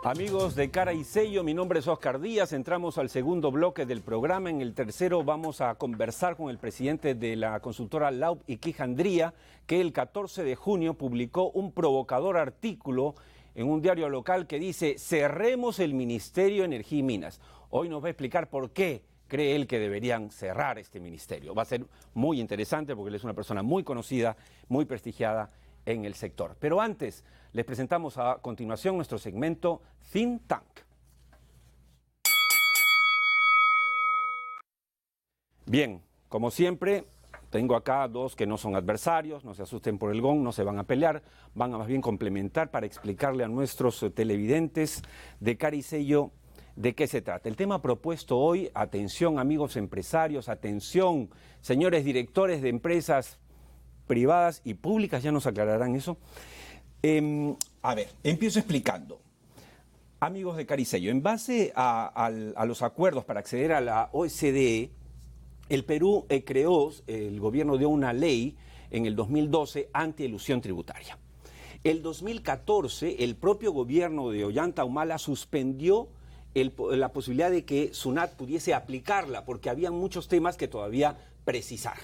Amigos de Cara y Sello, mi nombre es Oscar Díaz. Entramos al segundo bloque del programa. En el tercero vamos a conversar con el presidente de la consultora Laub y Quijandría, que el 14 de junio publicó un provocador artículo en un diario local que dice: cerremos el Ministerio de Energía y Minas. Hoy nos va a explicar por qué cree él que deberían cerrar este ministerio. Va a ser muy interesante porque él es una persona muy conocida, muy prestigiada en el sector. Pero antes, les presentamos a continuación nuestro segmento Think Tank. Bien, como siempre, tengo acá dos que no son adversarios, no se asusten por el gong, no se van a pelear, van a más bien complementar para explicarle a nuestros televidentes de Cara y Sello de qué se trata. El tema propuesto hoy, atención amigos empresarios, atención señores directores de empresas privadas y públicas, ya nos aclararán eso. A ver, empiezo explicando. Amigos de Cara y Sello, en base a los acuerdos para acceder a la OCDE, el Perú creó, el gobierno dio una ley en el 2012 anti-elusión tributaria. El 2014, el propio gobierno de Ollanta Humala suspendió la posibilidad de que SUNAT pudiese aplicarla, porque había muchos temas que todavía precisar.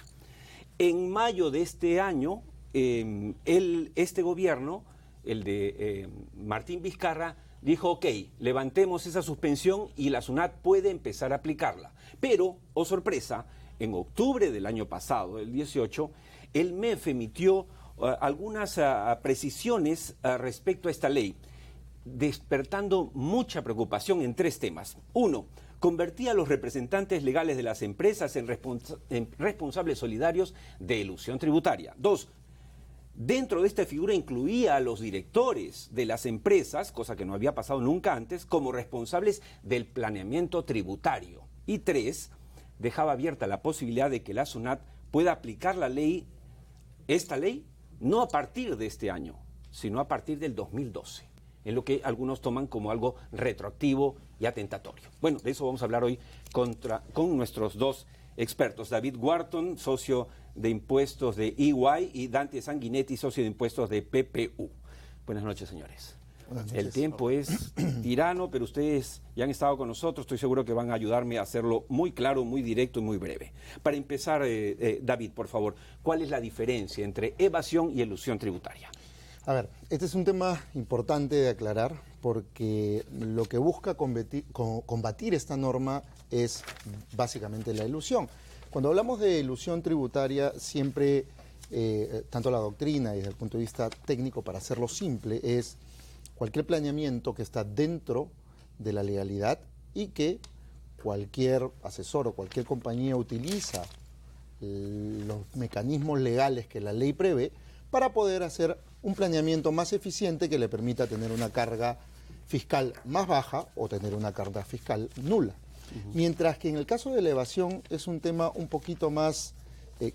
En mayo de este año, este gobierno, el de Martín Vizcarra, dijo: ok, levantemos esa suspensión y la SUNAT puede empezar a aplicarla. Pero, oh sorpresa, en octubre del año pasado, el 18, el MEF emitió algunas precisiones respecto a esta ley, despertando mucha preocupación en tres temas. Uno, convertía a los representantes legales de las empresas en responsables solidarios de elusión tributaria. Dos, dentro de esta figura incluía a los directores de las empresas, cosa que no había pasado nunca antes, como responsables del planeamiento tributario. Y tres, dejaba abierta la posibilidad de que la SUNAT pueda aplicar esta ley, no a partir de este año, sino a partir del 2012. Es lo que algunos toman como algo retroactivo y atentatorio. Bueno, de eso vamos a hablar hoy con nuestros dos expertos. David Wharton, socio de impuestos de EY, y Dante Sanguinetti, socio de impuestos de PPU. Buenas noches, señores. Buenas noches. El tiempo es tirano, pero ustedes ya han estado con nosotros. Estoy seguro que van a ayudarme a hacerlo muy claro, muy directo y muy breve. Para empezar, David, por favor, ¿cuál es la diferencia entre evasión y elusión tributaria? A ver, este es un tema importante de aclarar porque lo que busca combatir esta norma es básicamente la elusión. Cuando hablamos de elusión tributaria, siempre, tanto la doctrina y desde el punto de vista técnico, para hacerlo simple, es cualquier planeamiento que está dentro de la legalidad y que cualquier asesor o cualquier compañía utiliza los mecanismos legales que la ley prevé para poder hacer un planeamiento más eficiente que le permita tener una carga fiscal más baja o tener una carga fiscal nula. Mientras que en el caso de la evasión es un tema un poquito más,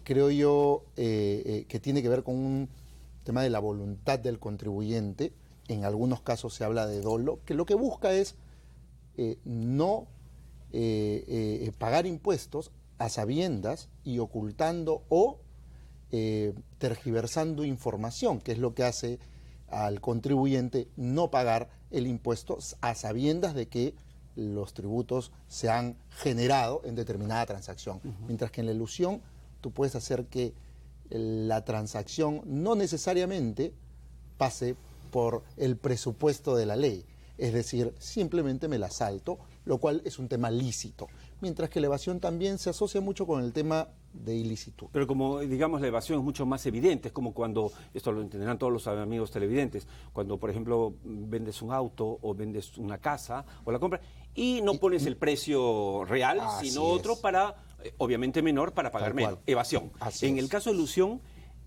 creo yo, que tiene que ver con un tema de la voluntad del contribuyente. En algunos casos se habla de dolo, que lo que busca es no pagar impuestos a sabiendas y ocultando o tergiversando información, que es lo que hace al contribuyente no pagar el impuesto a sabiendas de que los tributos se han generado en determinada transacción. Mientras que en la elusión tú puedes hacer que la transacción no necesariamente pase por el presupuesto de la ley, es decir, simplemente me la salto, lo cual es un tema lícito. Mientras que la evasión también se asocia mucho con el tema de ilicitud. Pero como, digamos, la evasión es mucho más evidente, es como cuando, esto lo entenderán todos los amigos televidentes, cuando, por ejemplo, vendes un auto o vendes una casa o la compras y no pones el precio real, sino otro para, obviamente menor, para pagar menos. Evasión. En el caso de elusión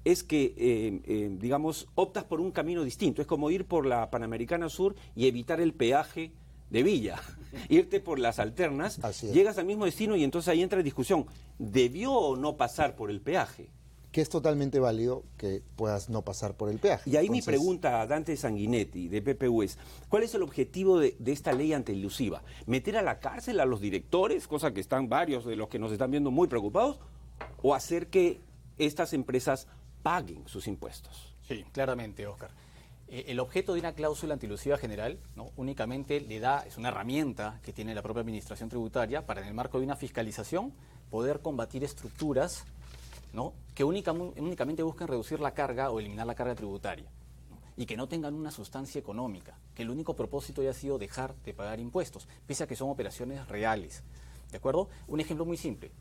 es que, digamos, optas por un camino distinto. Es como ir por la Panamericana Sur y evitar el peaje de Villa, irte por las alternas, llegas al mismo destino y entonces ahí entra la discusión, ¿debió o no pasar por el peaje? Que es totalmente válido que puedas no pasar por el peaje. Y ahí mi pregunta a Dante Sanguinetti, de PPU, es: ¿cuál es el objetivo de esta ley antielusiva? ¿Meter a la cárcel a los directores, cosa que están varios de los que nos están viendo muy preocupados, o hacer que estas empresas paguen sus impuestos? Sí, claramente, Oscar. El objeto de una cláusula antielusiva general, ¿no?, únicamente es una herramienta que tiene la propia administración tributaria para, en el marco de una fiscalización, poder combatir estructuras, ¿no?, que únicamente buscan reducir la carga o eliminar la carga tributaria, ¿no?, y que no tengan una sustancia económica, que el único propósito haya sido dejar de pagar impuestos, pese a que son operaciones reales. ¿De acuerdo? Un ejemplo muy simple.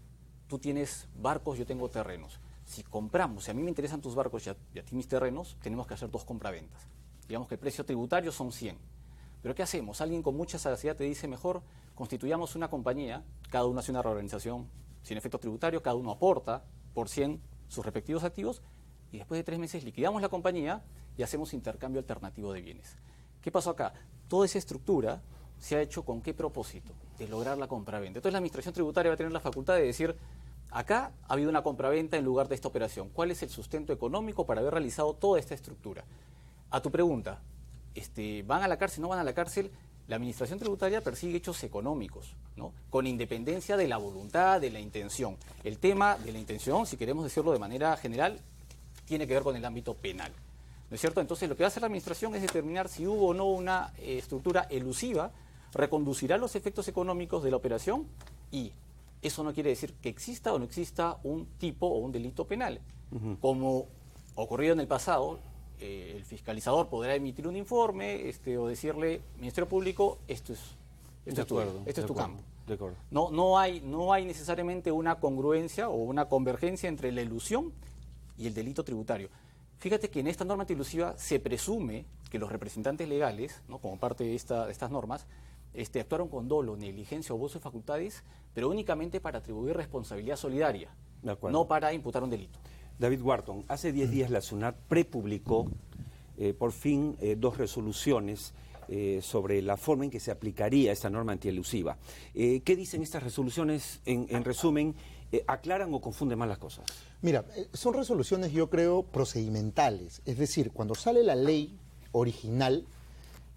Tú tienes barcos, yo tengo terrenos. Si a mí me interesan tus barcos y a ti mis terrenos, tenemos que hacer 2 compraventas. Digamos que el precio tributario son 100. Pero ¿qué hacemos? Alguien con mucha sagacidad te dice, mejor constituyamos una compañía, cada uno hace una reorganización sin efecto tributario, cada uno aporta por 100 sus respectivos activos, y después de 3 meses liquidamos la compañía y hacemos intercambio alternativo de bienes. ¿Qué pasó acá? Toda esa estructura se ha hecho ¿con qué propósito? De lograr la compraventa. Entonces la administración tributaria va a tener la facultad de decir, acá ha habido una compraventa en lugar de esta operación. ¿Cuál es el sustento económico para haber realizado toda esta estructura? A tu pregunta, ¿van a la cárcel, no van a la cárcel? La administración tributaria persigue hechos económicos, ¿no?, con independencia de la voluntad, de la intención. El tema de la intención, si queremos decirlo de manera general, tiene que ver con el ámbito penal, ¿no es cierto? Entonces lo que va a hacer la administración es determinar si hubo o no una estructura elusiva, reconducirá los efectos económicos de la operación, y eso no quiere decir que exista o no exista un tipo o un delito penal. Como ocurrió en el pasado, el fiscalizador podrá emitir un informe o decirle, Ministerio Público, esto es tu campo. De acuerdo. No hay necesariamente una congruencia o una convergencia entre la elusión y el delito tributario. Fíjate que en esta norma antielusiva se presume que los representantes legales, ¿no?, como parte de estas normas, actuaron con dolo, negligencia o abuso de facultades, pero únicamente para atribuir responsabilidad solidaria, no para imputar un delito. David Wharton, hace 10 días la SUNAT prepublicó por fin 2 resoluciones sobre la forma en que se aplicaría esta norma antielusiva. ¿Qué dicen estas resoluciones? En resumen, ¿aclaran o confunden más las cosas? Mira, son resoluciones, yo creo, procedimentales. Es decir, cuando sale la ley original,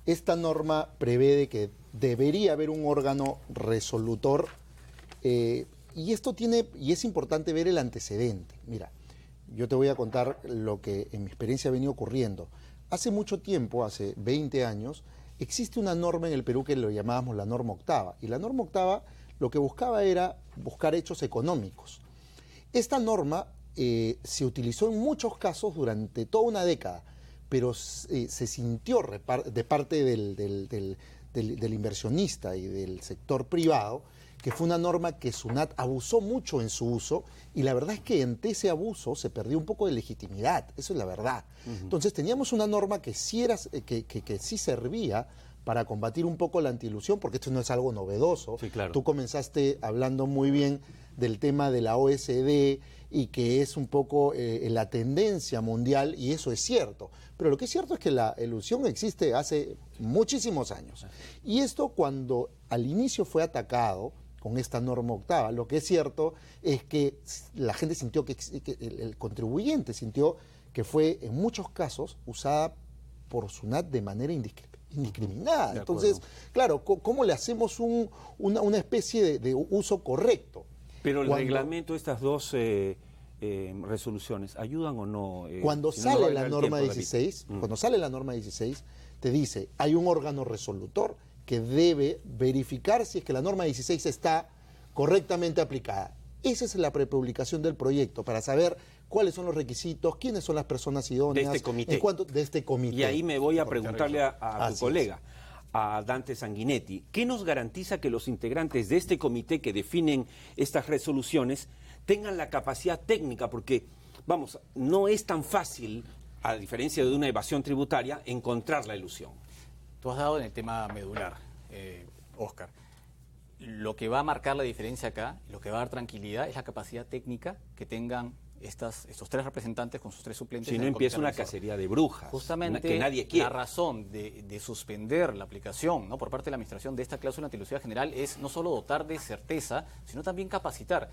esta norma prevé de que debería haber un órgano resolutor, y es importante ver el antecedente. Mira, yo te voy a contar lo que en mi experiencia ha venido ocurriendo. Hace mucho tiempo, hace 20 años, existe una norma en el Perú que lo llamábamos la norma octava. Y la norma octava lo que buscaba era buscar hechos económicos. Esta norma se utilizó en muchos casos durante toda una década, pero se sintió de parte del inversionista y del sector privado que fue una norma que SUNAT abusó mucho en su uso, y la verdad es que ante ese abuso se perdió un poco de legitimidad, eso es la verdad. Entonces teníamos una norma que sí, que sí servía para combatir un poco la antielusión, porque esto no es algo novedoso. Sí, claro. Tú comenzaste hablando muy bien del tema de la OSD y que es un poco la tendencia mundial, y eso es cierto. Pero lo que es cierto es que la elusión existe hace muchísimos años. Y esto, cuando al inicio fue atacado con esta norma octava, lo que es cierto es que la gente sintió que el contribuyente sintió que fue en muchos casos usada por SUNAT de manera indiscriminada. Entonces, claro, ¿cómo le hacemos una especie de uso correcto? Pero el reglamento, estas 2 resoluciones, ¿ayudan o no? Cuando si sale no la norma 16, cuando sale la norma 16, te dice, hay un órgano resolutor que debe verificar si es que la norma 16 está correctamente aplicada. Esa es la prepublicación del proyecto, para saber cuáles son los requisitos, quiénes son las personas idóneas. De este comité. De este comité. Y ahí me voy a preguntarle a tu colega, es. a Dante Sanguinetti, ¿qué nos garantiza que los integrantes de este comité que definen estas resoluciones tengan la capacidad técnica? Porque, vamos, no es tan fácil, a diferencia de una evasión tributaria, encontrar la elusión. Tú has dado en el tema medular, Oscar. Lo que va a marcar la diferencia acá, lo que va a dar tranquilidad, es la capacidad técnica que tengan estos 3 representantes con sus 3 suplentes. Si no empieza una cacería de brujas, justamente que nadie quiere. La razón de suspender la aplicación, ¿no?, por parte de la administración de esta cláusula antielusiva general es no solo dotar de certeza, sino también capacitar.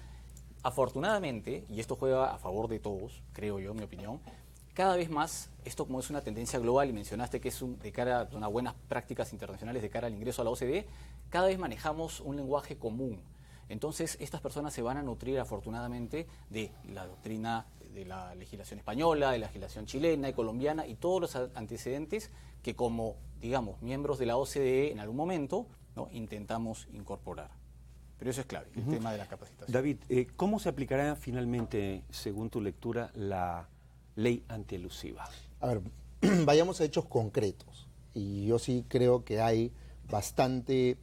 Afortunadamente, y esto juega a favor de todos, creo yo, en mi opinión, cada vez más, esto como es una tendencia global, y mencionaste que es de cara a unas buenas prácticas internacionales de cara al ingreso a la OCDE, cada vez manejamos un lenguaje común. Entonces, estas personas se van a nutrir, afortunadamente, de la doctrina de la legislación española, de la legislación chilena y colombiana y todos los antecedentes que como, digamos, miembros de la OCDE en algún momento, ¿no?, intentamos incorporar. Pero eso es clave, el tema de la capacitación. David, ¿cómo se aplicará finalmente, según tu lectura, la ley antielusiva? A ver, vayamos a hechos concretos. Y yo sí creo que hay bastante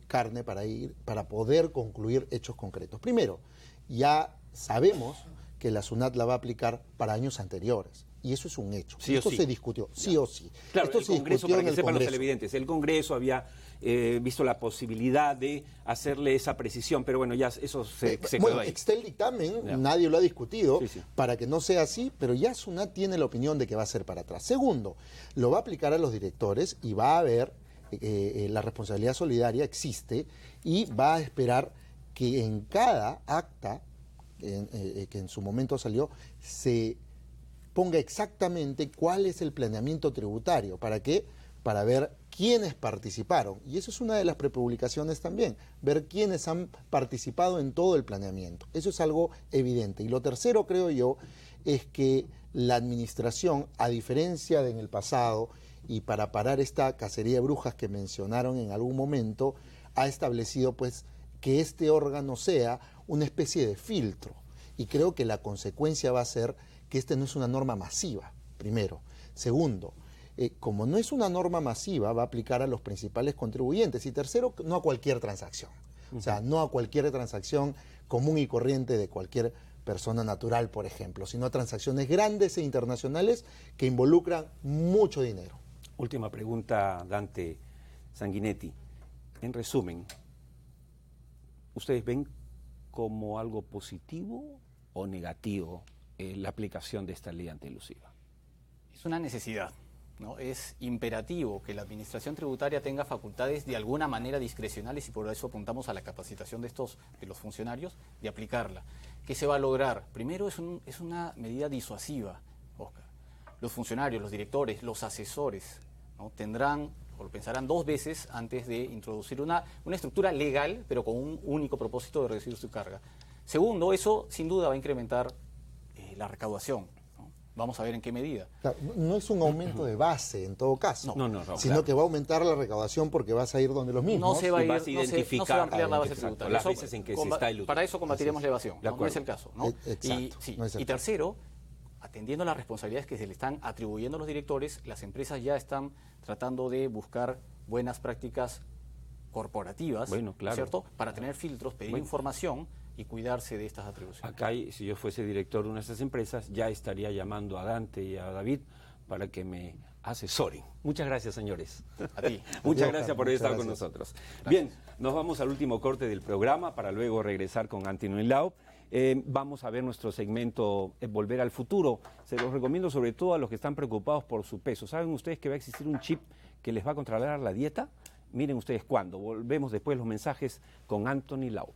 carne para poder concluir hechos concretos. Primero, ya sabemos que la SUNAT la va a aplicar para años anteriores. Y eso es un hecho. Sí Esto o sí. se discutió, sí o sí. Claro, Esto el se Congreso, discutió para en que el sepan los Congreso. televidentes, el Congreso había visto la posibilidad de hacerle esa precisión, pero bueno, ya eso se quedó Bueno, ahí. está el dictamen, Ya. nadie lo ha discutido, Sí, sí. para que no sea así, pero ya SUNAT tiene la opinión de que va a ser para atrás. Segundo, lo va a aplicar a los directores y va a haber, la responsabilidad solidaria existe y va a esperar que en cada acta que en su momento salió, se ponga exactamente cuál es el planeamiento tributario. ¿Para qué? Para ver quiénes participaron. Y eso es una de las prepublicaciones también, ver quiénes han participado en todo el planeamiento. Eso es algo evidente. Y lo tercero, creo yo, es que la administración, a diferencia de en el pasado, y para parar esta cacería de brujas que mencionaron en algún momento, ha establecido pues que este órgano sea una especie de filtro. Y creo que la consecuencia va a ser que no es una norma masiva, primero. Segundo, como no es una norma masiva, va a aplicar a los principales contribuyentes. Y tercero, no a cualquier transacción. O sea, no a cualquier transacción común y corriente de cualquier persona natural, por ejemplo, sino a transacciones grandes e internacionales que involucran mucho dinero. Última pregunta, Dante Sanguinetti. En resumen, ¿ustedes ven como algo positivo o negativo la aplicación de esta ley antielusiva? Es una necesidad, ¿no? Es imperativo que la Administración Tributaria tenga facultades de alguna manera discrecionales y por eso apuntamos a la capacitación de los funcionarios de aplicarla. ¿Qué se va a lograr? Primero es una medida disuasiva, Oscar. Los funcionarios, los directores, los asesores, ¿no?, tendrán o lo pensarán dos veces antes de introducir una estructura legal, pero con un único propósito de reducir su carga. Segundo, eso sin duda va a incrementar la recaudación, ¿no? Vamos a ver en qué medida. Claro, no es un aumento de base en todo caso, No, sino claro. que va a aumentar la recaudación porque vas a ir donde los mismos. No se va a y ir, vas a no se va a identificar ampliar la base exacto, tributaria. las veces en que se está eludiendo. Para eso combatiremos la evasión, De ¿no? No es acuerdo. el caso, ¿no? Exacto, Sí. no es el Y caso. tercero, atendiendo a las responsabilidades que se le están atribuyendo a los directores, las empresas ya están tratando de buscar buenas prácticas corporativas, Bueno, claro. ¿cierto?, para tener filtros, pedir información y cuidarse de estas atribuciones. Acá, si yo fuese director de una de estas empresas, ya estaría llamando a Dante y a David para que me asesoren. Muchas gracias, señores. A ti. Muchas Oscar, gracias por haber muchas estado con gracias. nosotros. Bien, nos vamos al último corte del programa para luego regresar con Antino Henlao. Vamos a ver nuestro segmento Volver al Futuro. Se los recomiendo sobre todo a los que están preocupados por su peso. ¿Saben ustedes que va a existir un chip que les va a controlar la dieta? Miren ustedes cuándo. Volvemos después los mensajes con Anthony Lau.